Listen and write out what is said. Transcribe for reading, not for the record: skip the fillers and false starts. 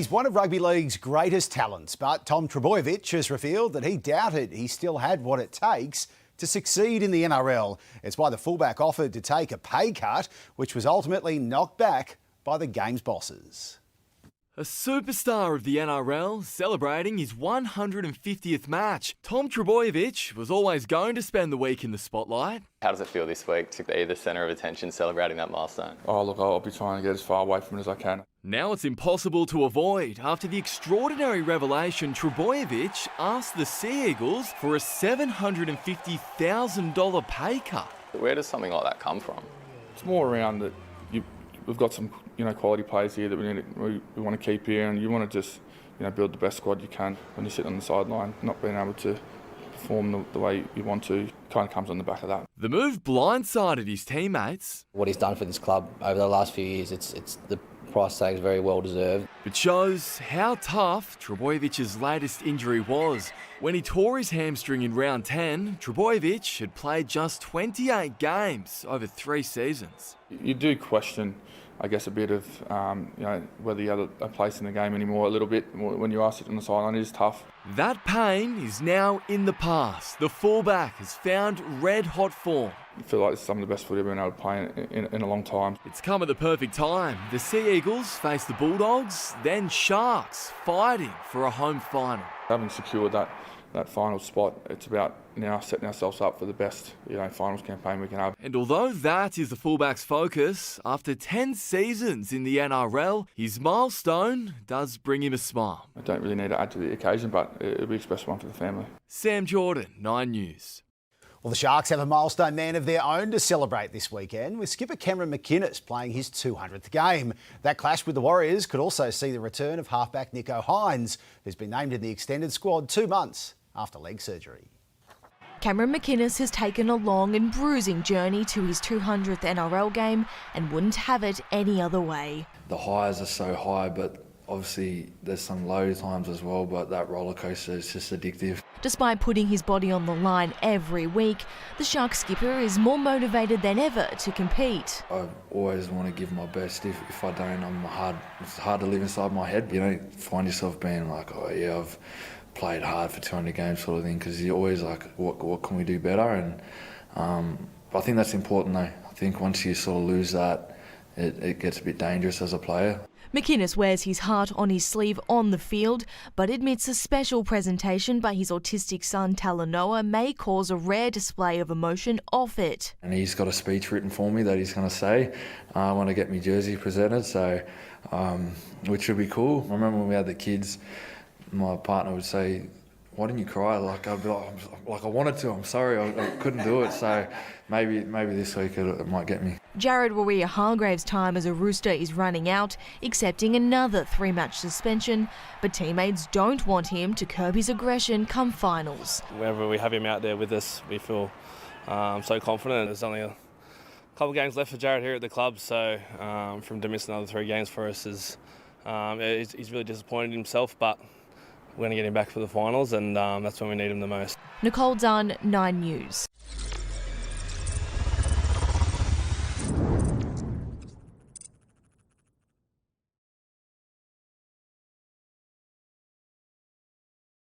He's one of rugby league's greatest talents, but Tom Trbojevic has revealed that he doubted he still had what it takes to succeed in the NRL. It's why the fullback offered to take a pay cut, which was ultimately knocked back by the game's bosses. A superstar of the NRL celebrating his 150th match. Tom Trbojevic was always going to spend the week in the spotlight. How does it feel this week to be the centre of attention celebrating that milestone? Oh look, I'll be trying to get as far away from it as I can. Now it's impossible to avoid after the extraordinary revelation Trbojevic asked the Sea Eagles for a $750,000 pay cut. Where does something like that come from? It's more around that we've got some quality players here that we want to keep here, and you want to just build the best squad you can. When you sit on the sideline, not being able to perform the way you want to, kind of comes on the back of that. The move blindsided his teammates. What he's done for this club over the last few years, it's the price tag is very well deserved. It shows how tough Trbojevic's latest injury was. When he tore his hamstring in round 10, Trbojevic had played just 28 games over 3 seasons. You do question, I guess, a bit of whether you have a place in the game anymore. A little bit when you are sitting on the sideline, it is tough. That pain is now in the past. The fullback has found red-hot form. I feel like it's some of the best footy I've been able to play in a long time. It's come at the perfect time. The Sea Eagles face the Bulldogs, then Sharks, fighting for a home final. Having secured that final spot, it's about now setting ourselves up for the best finals campaign we can have. And although that is the fullback's focus, after 10 seasons in the NRL, his milestone does bring him a smile. I don't really need to add to the occasion, but it'll be a special one for the family. Sam Jordan, 9 News. Well, the Sharks have a milestone man of their own to celebrate this weekend, with skipper Cameron McInnes playing his 200th game. That clash with the Warriors could also see the return of halfback Nico Hines, who's been named in the extended squad 2 months after leg surgery. Cameron McInnes has taken a long and bruising journey to his 200th NRL game and wouldn't have it any other way. The highs are so high, but obviously there's some low times as well, but that roller coaster is just addictive. Despite putting his body on the line every week, the Sharks skipper is more motivated than ever to compete. I always want to give my best. If I don't, it's hard to live inside my head. You don't find yourself being like, oh yeah, I've played hard for 200 games sort of thing, because you're always like, what can we do better? And I think that's important though. I think once you sort of lose that, it gets a bit dangerous as a player. McInnes wears his heart on his sleeve on the field, but admits a special presentation by his autistic son Talanoa may cause a rare display of emotion off it. And he's got a speech written for me that he's going to say when I get my jersey presented, so which would be cool. I remember when we had the kids, my partner would say, "Why didn't you cry?" Like I'd be like I wanted to. I'm sorry, I couldn't do it. So maybe this week it might get me. Jared Waria-Hargrave's time as a Rooster is running out, accepting another 3-match suspension. But teammates don't want him to curb his aggression come finals. Whenever we have him out there with us, we feel so confident. There's only a couple of games left for Jared here at the club, so from to miss another 3 games for us is he's really disappointed in himself, but we're going to get him back for the finals, and that's when we need him the most. Nicole Dunn, 9 News.